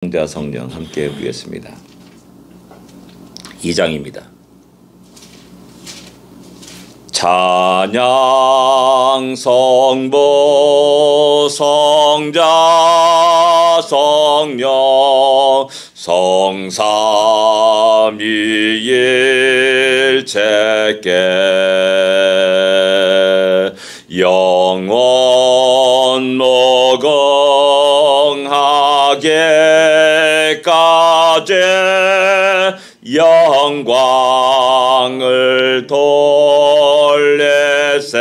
성자 성령 함께 부르겠습니다. 2장입니다. 찬양 성부 성자 성령 성삼위일체께 영원 무궁하게까지 영광을 돌리세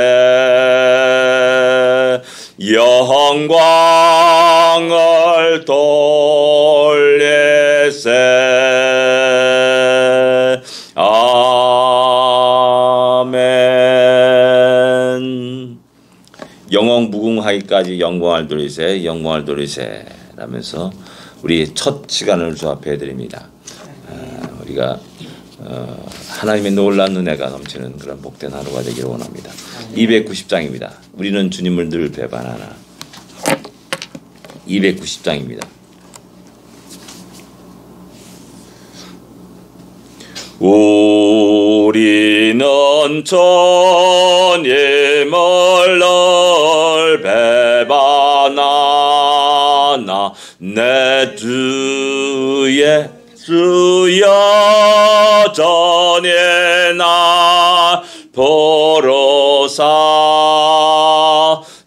영광을 돌리세 아멘. 영원 무궁하기까지 영광을 돌리세 영광을 돌리세 라면서 우리 첫 시간을 수합해 드립니다. 우리가 하나님의 놀라운 은혜가 넘치는 그런 복된 하루가 되기를 원합니다. 290장입니다. 우리는 주님을 늘 배반하나. 290장입니다. 우리는 주님을 늘 배반하나 내 주의 주여 전에 날 보로사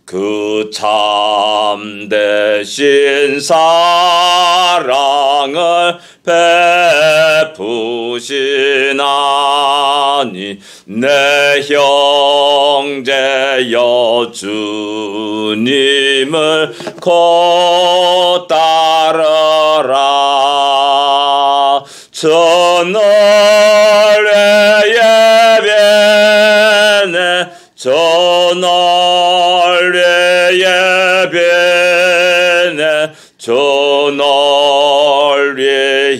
그 참되신 사랑을 베푸시나니 내 형제여 주님을 곧 따르라. 전널의 예배네 전널의 예배네 전널의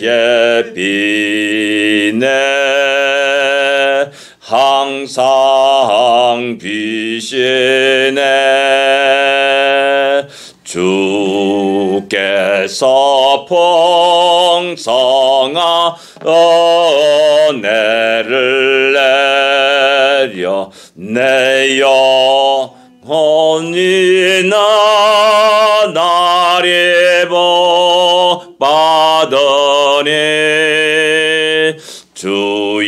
예비네 항상 비시네 주께서 풍성한 은혜를 내려 내 영혼이 나날이 복받으니 주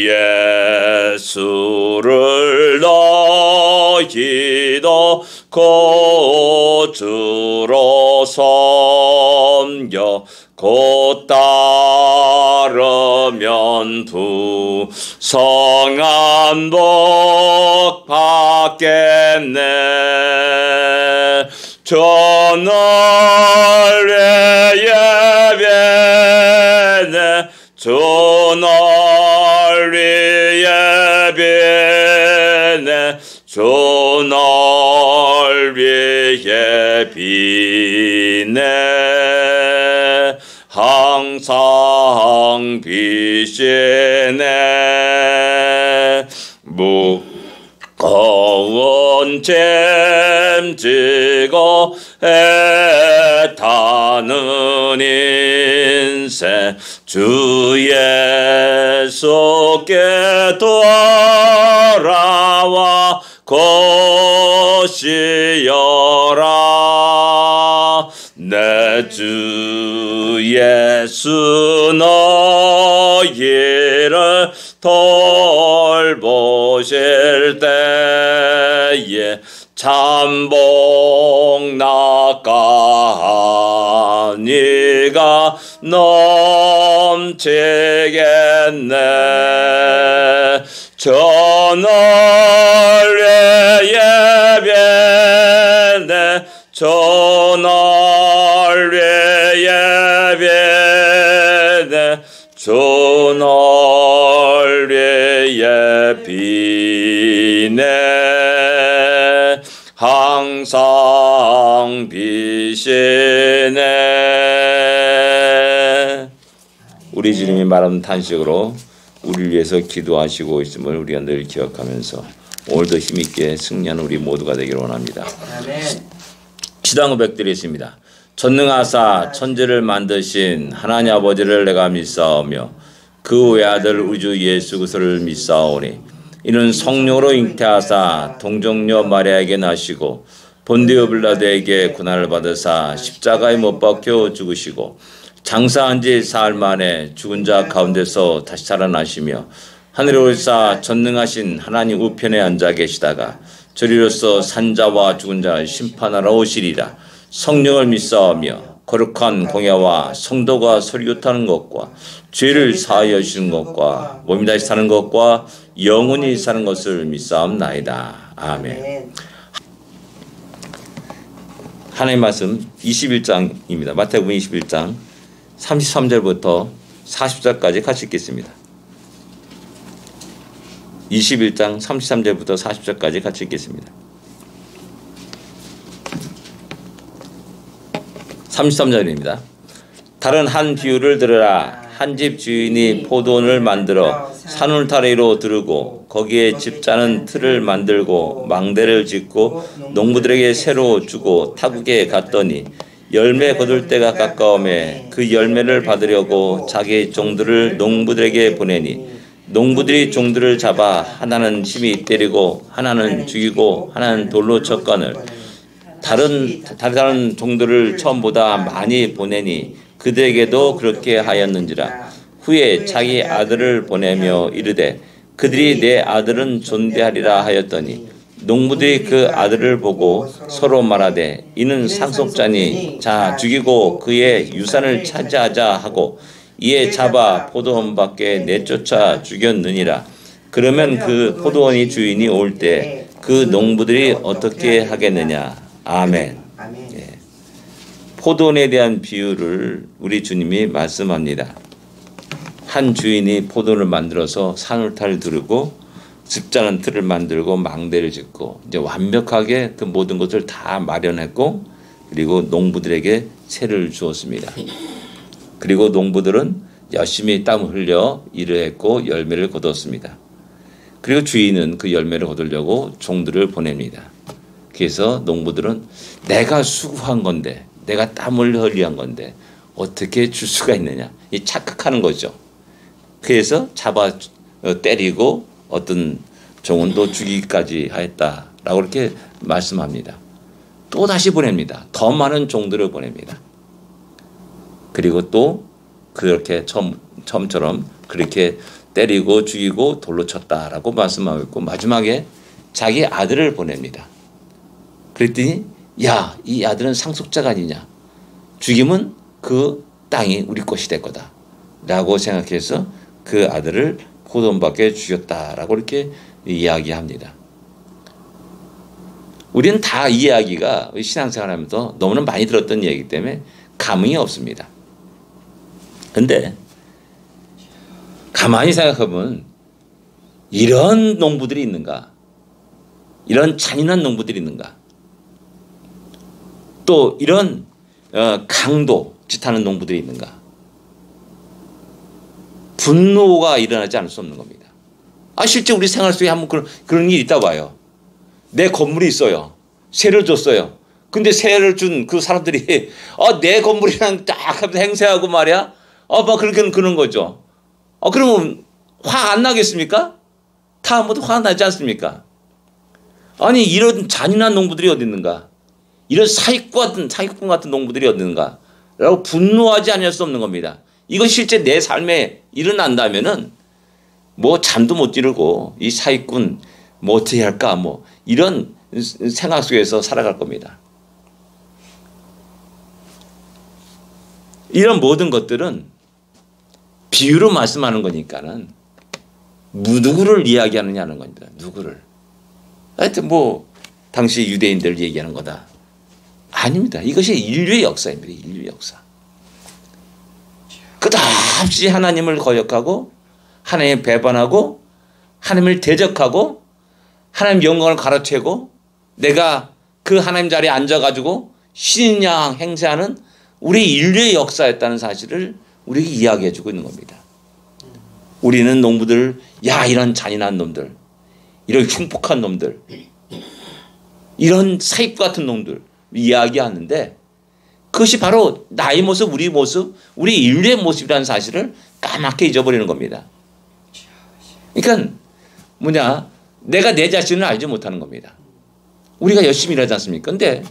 예수를 너희도 고주로 섬겨 곧 따르면 두 성한 복 받겠네. 전널의 예배네 전널의 예배네 전널의 예비네 항상 비시네 무거운 짐 지고 애타는 인생 주 예수께 돌아와 고시여라. 내 주 예수 너희를 돌보실 때에 참복 낙가 니가 넘치겠네. 전널의 예배네 전널의 예배네 전널의 예비네 항상 비시네. 우리 주님이 말하는 탄식으로 우리를 위해서 기도하시고 있음을 우리가 늘 기억하면서 오늘도 힘있게 승리하는 우리 모두가 되기를 원합니다. 시당 고백드리겠습니다. 전능하사 천지를 만드신 하나님 아버지를 내가 믿사오며 그 외아들 우주 예수 그리스도를 믿사오니 이는 성령으로 잉태하사 동정녀 마리아에게 나시고 본디오 빌라도에게 고난을 받으사 십자가에 못 박혀 죽으시고 장사한 지 사흘 만에 죽은 자 가운데서 다시 살아나시며 하늘에 올사 전능하신 하나님 우편에 앉아 계시다가 저리로서 산자와 죽은 자를 심판하러 오시리라. 성령을 믿사오며 거룩한 공예와 성도가 서리교타는 것과 죄를 사하여 주시는 것과 몸이 다시 사는 것과 영원히 사는 것을 믿사옵나이다. 아멘. 하나님의 말씀 21장입니다. 마태복음 21장 33절부터 40절까지 같이 읽겠습니다. 21장 33절부터 40절까지 같이 읽겠습니다. 33절입니다. 다른 한 비유를 들으라. 한 집 주인이 포도원을 만들어 산울타리로 두르고 거기에 집자는 틀을 만들고 망대를 짓고 농부들에게 새로 주고 타국에 갔더니 열매 거둘 때가 가까움에 그 열매를 받으려고 자기 종들을 농부들에게 보내니 농부들이 종들을 잡아 하나는 심히 때리고 하나는 죽이고 하나는 돌로 쳤거늘 다른 종들을 처음보다 많이 보내니 그들에게도 그렇게 하였는지라. 후에 자기 아들을 보내며 이르되 그들이 내 아들은 존대하리라 하였더니 농부들이 그 아들을 보고 서로 말하되 이는 상속자니 자 죽이고 그의 유산을 차지하자 하고 이에 잡아 포도원 밖에 내쫓아 죽였느니라. 그러면 그 포도원이 주인이 올 때 그 농부들이 어떻게 하겠느냐. 아멘. 예. 포도원에 대한 비유를 우리 주님이 말씀합니다. 한 주인이 포도원을 만들어서 산울타를 두르고 집자는 틀을 만들고 망대를 짓고 이제 완벽하게 그 모든 것을 다 마련했고 그리고 농부들에게 세를 주었습니다. 그리고 농부들은 열심히 땀을 흘려 일을 했고 열매를 거뒀습니다. 그리고 주인은 그 열매를 거두려고 종들을 보냅니다. 그래서 농부들은 내가 수고한 건데 내가 땀을 흘리한 건데 어떻게 줄 수가 있느냐 이 착각하는 거죠. 그래서 잡아 때리고 어떤 종은 또 죽이기까지 하였다라고 이렇게 말씀합니다. 또 다시 보냅니다. 더 많은 종들을 보냅니다. 그리고 또 그렇게 처음처럼 그렇게 때리고 죽이고 돌로 쳤다라고 말씀하고 있고 마지막에 자기 아들을 보냅니다. 그랬더니 야, 이 아들은 상속자가 아니냐. 죽이면 그 땅이 우리 것이 될 거다. 라고 생각해서 그 아들을 포도원 밖에 죽였다라고 이렇게 이야기합니다. 우리는 다 이 이야기가 신앙생활하면서 너무나 많이 들었던 얘기이기 때문에 감흥이 없습니다. 근데 가만히 생각해보면 이런 농부들이 있는가? 이런 잔인한 농부들이 있는가? 또 이런 강도 짓하는 농부들이 있는가? 분노가 일어나지 않을 수 없는 겁니다. 실제 우리 생활 속에 한번 그런 일이 있다 봐요. 내 건물이 있어요. 세를 줬어요. 근데 세를 준 그 사람들이 내 건물이랑 딱 하면서 행세하고 말이야. 막 그렇게 그런 거죠. 그러면 화 안 나겠습니까? 다음부터 화 나지 않습니까? 아니 이런 잔인한 농부들이 어디 있는가? 이런 사기꾼 같은 농부들이 어디 있는가? 라고 분노하지 않을 수 없는 겁니다. 이건 실제 내 삶에 일어난다면은 뭐 잠도 못 이루고 이 사기꾼 뭐 어떻게 할까 뭐 이런 생각 속에서 살아갈 겁니다. 이런 모든 것들은 비유로 말씀하는 거니까는 누구를 이야기하느냐는 겁니다. 누구를. 하여튼 뭐 당시 유대인들을 얘기하는 거다. 아닙니다. 이것이 인류의 역사입니다. 인류의 역사. 끝없이 하나님을 거역하고 하나님을 배반하고 하나님을 대적하고 하나님 영광을 가로채고 내가 그 하나님 자리에 앉아가지고 신인 양 행세하는 우리 인류의 역사였다는 사실을 우리에게 이야기해주고 있는 겁니다. 우리는 농부들 야 이런 잔인한 놈들 이런 흉폭한 놈들 이런 사입 같은 놈들 이야기하는데 그것이 바로 나의 모습, 우리 모습, 우리 인류의 모습이라는 사실을 까맣게 잊어버리는 겁니다. 그러니까 뭐냐, 내가 내 자신을 알지 못하는 겁니다. 우리가 열심히 일하지 않습니까? 근데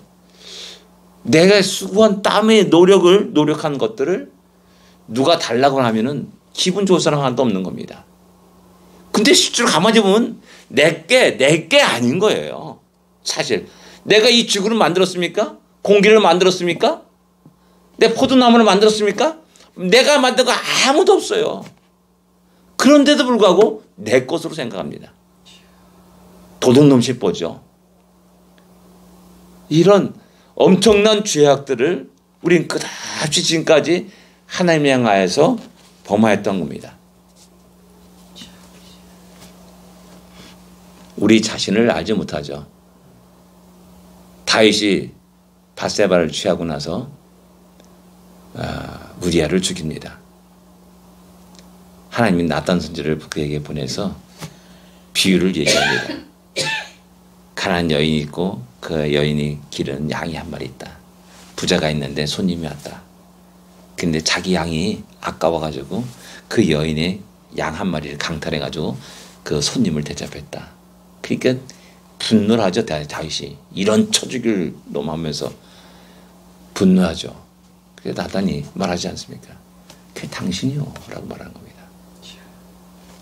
내가 수고한 땀의 노력한 것들을 누가 달라고 하면은 기분 좋을 사람 하나도 없는 겁니다. 근데 실제로 가만히 보면 내게 아닌 거예요. 사실 내가 이 지구를 만들었습니까? 공기를 만들었습니까? 내 포도나무를 만들었습니까? 내가 만든 거 아무도 없어요. 그런데도 불구하고 내 것으로 생각합니다. 도둑놈 싶어죠. 이런 엄청난 죄악들을 우린 끝없이 지금까지 하나님을 향하여서 범하였던 겁니다. 우리 자신을 알지 못하죠. 다윗이 밧세바를 취하고 나서 우리아를 죽입니다. 하나님이 나단 선지자를 그에게 보내서 비유를 얘기합니다. 가난한 여인이 있고 그 여인이 기르는 양이 한 마리 있다. 부자가 있는데 손님이 왔다. 근데 자기 양이 아까워가지고 그 여인의 양 한 마리를 강탈해가지고 그 손님을 대접했다. 그러니까 분노를 하죠. 다윗이 이런 쳐죽일 놈 하면서 분노하죠. 그래서 나단이 말하지 않습니까? 그게 당신이요 라고 말하는 겁니다.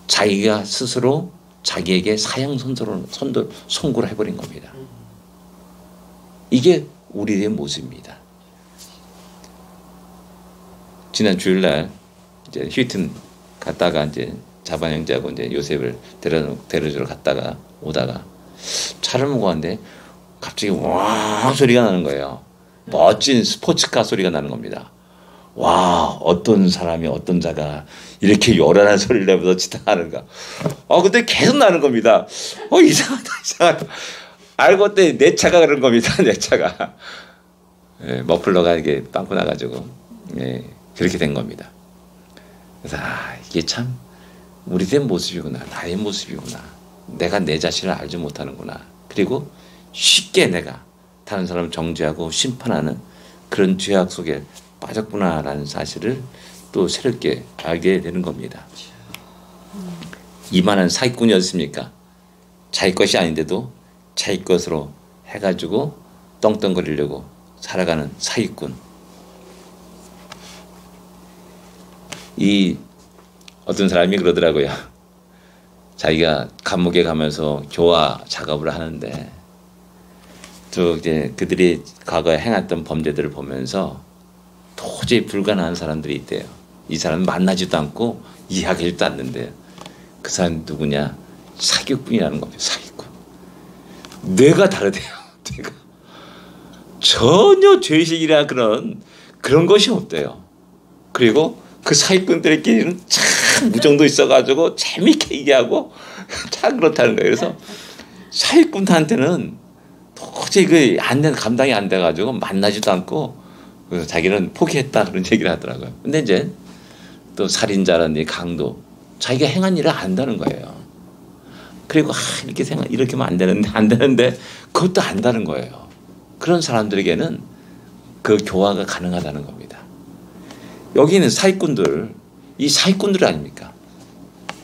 자기가 스스로 자기에게 사형 선고를 해버린 겁니다. 이게 우리의 모습입니다. 지난 주일날 이제 휴튼 갔다가 이제 자반 형제하고 이제 요셉을 데려주러 갔다가 오다가 차를 몰고 왔는데 갑자기 왕 소리가 나는 거예요. 멋진 스포츠카 소리가 나는 겁니다. 와, 어떤 사람이 어떤 자가 이렇게 요란한 소리를 내면서 지나가는가. 근데 계속 나는 겁니다. 이상하다. 알고 봤더니 내 차가 그런 겁니다. 내 차가. 예, 머플러가 이게 빵꾸 나가지고, 예, 그렇게 된 겁니다. 그래서, 이게 참, 우리의 모습이구나. 나의 모습이구나. 내가 내 자신을 알지 못하는구나. 그리고 쉽게 내가 다른 사람을 정죄하고 심판하는 그런 죄악 속에 빠졌구나라는 사실을 또 새롭게 알게 되는 겁니다. 이만한 사기꾼이었습니까? 자기 것이 아닌데도 자기 것으로 해가지고 떵떵거리려고 살아가는 사기꾼. 이 어떤 사람이 그러더라고요. 자기가 감옥에 가면서 교화 작업을 하는데 또 이제 그들이 과거에 행했던 범죄들을 보면서 도저히 불가능한 사람들이 있대요. 이 사람은 만나지도 않고 이해하지도 않는데 그 사람이 누구냐? 사기꾼이라는 겁니다. 사기꾼. 뇌가 다르대요. 뇌가. 전혀 죄의식이나 그런 것이 없대요. 그리고 그 사기꾼들끼리는 참 무정도 있어가지고 재밌게 얘기하고 참 그렇다는 거예요. 그래서 사기꾼한테는 도저히 감당이 안 돼가지고 만나지도 않고 그래서 자기는 포기했다 그런 얘기를 하더라고요. 근데 이제 또 살인자라든지 강도 자기가 행한 일을 안다는 거예요. 그리고 이렇게 하면 안 되는데 그것도 안다는 거예요. 그런 사람들에게는 그 교화가 가능하다는 겁니다. 여기 있는 사기꾼들, 이 사기꾼들 아닙니까?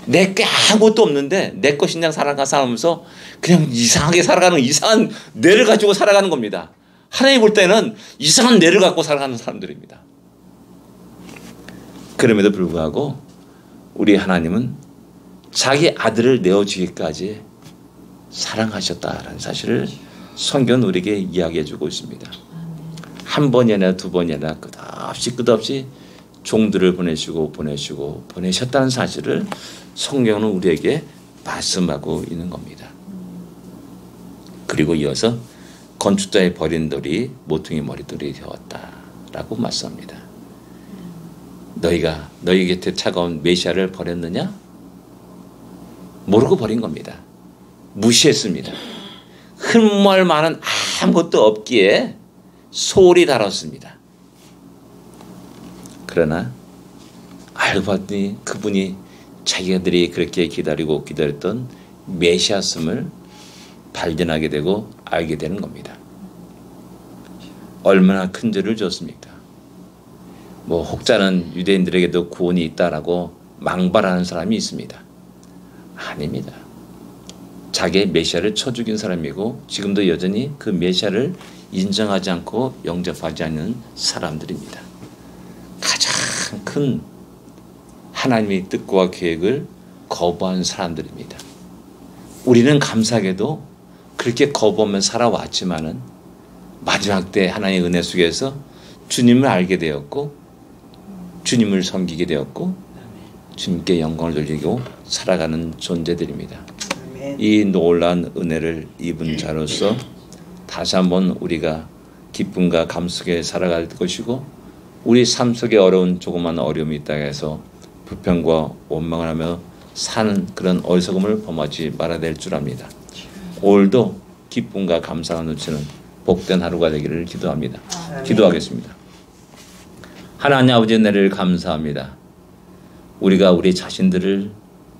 내게 아무것도 없는데 내 것인 양 살아가면서 그냥 이상하게 살아가는 이상한 뇌를 가지고 살아가는 겁니다. 하나님 볼 때는 이상한 뇌를 갖고 살아가는 사람들입니다. 그럼에도 불구하고 우리 하나님은 자기 아들을 내어주기까지 사랑하셨다라는 사실을 성경은 우리에게 이야기해 주고 있습니다. 한 번이나 두 번이나 끝없이 종들을 보내셨다는 사실을 성경은 우리에게 말씀하고 있는 겁니다. 그리고 이어서 건축자의 버린 돌이 모퉁이 머리돌이 되었다라고 말씀합니다. 너희가 너희 곁에 차가운 메시아를 버렸느냐? 모르고 버린 겁니다. 무시했습니다. 흠모할 만한 아무것도 없기에 소홀히 다뤘습니다. 그러나 알고 봤더니 그분이 자기들이 그렇게 기다렸던 메시아였음을 발견하게 되고 알게 되는 겁니다. 얼마나 큰 죄를 졌습니까? 뭐 혹자는 유대인들에게도 구원이 있다라고 망발하는 사람이 있습니다. 아닙니다. 자기의 메시아를 쳐 죽인 사람이고 지금도 여전히 그 메시아를 인정하지 않고 영접하지 않는 사람들입니다. 가장 큰 하나님의 뜻과 계획을 거부한 사람들입니다. 우리는 감사하게도 그렇게 거부하며 살아왔지만은 마지막 때 하나님의 은혜 속에서 주님을 알게 되었고 주님을 섬기게 되었고 주님께 영광을 돌리고 살아가는 존재들입니다. 이 놀라운 은혜를 입은 자로서 다시 한번 우리가 기쁨과 감 속에 살아갈 것이고 우리 삶 속에 어려운 조그만 어려움이 있다 해서 불평과 원망을 하며 사는 그런 어리석음을 범하지 말아야 될 줄 압니다. 오늘도 기쁨과 감사가 넘치는 복된 하루가 되기를 기도합니다. 기도하겠습니다. 하나님 아버지 은혜를 감사합니다. 우리가 우리 자신들을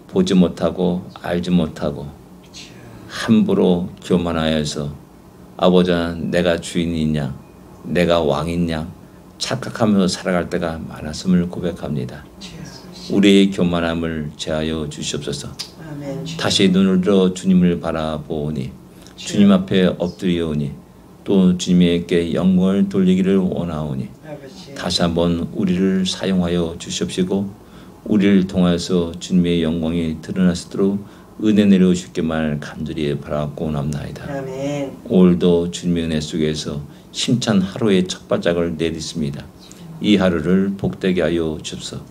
보지 못하고 알지 못하고 함부로 교만하여서 아버지 내가 주인이냐 내가 왕이냐 착각하며 살아갈 때가 많았음을 고백합니다. 우리의 교만함을 제하여 주시옵소서. 다시 눈을 들어 주님을 바라보니 주님 앞에 엎드리오니 또 주님에게 영광을 돌리기를 원하오니 다시 한번 우리를 사용하여 주시옵시고 우리를 통하여서 주님의 영광이 드러날 수 있도록 은혜 내려오시기만 간절히 바라고나옵나이다. 오늘도 주님의 은혜 속에서 힘찬 하루의 첫 발짝을 내딛습니다. 이 하루를 복되게 하여 주옵소서.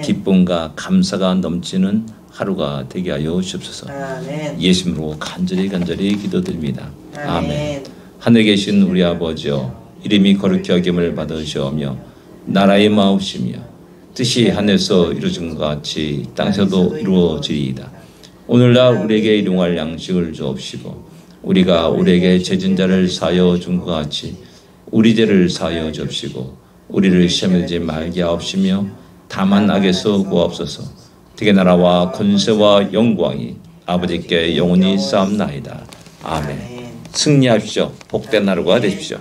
기쁨과 감사가 넘치는 하루가 되게 하여 주옵소서. 예수님으로 간절히 기도드립니다. 아멘. 하늘에 계신 우리 아버지여 이름이 거룩히 여김을 받으시오며 나라의 마옵시며 뜻이 하늘에서 이루어진 것 같이 땅에서도 이루어지리이다. 오늘날 우리에게 일용할 양식을 주옵시고 우리가 우리에게 죄진 자를 사하여 준 것 같이 우리 죄를 사하여 주옵시고 우리를 시험에 들지 말게 하옵시며 다만 악에서 구하옵소서. 되게 나라와 권세와 영광이 아버지께 영원히 쌓옵나이다. 아멘. 승리하십시오. 복된 하루가 되십시오.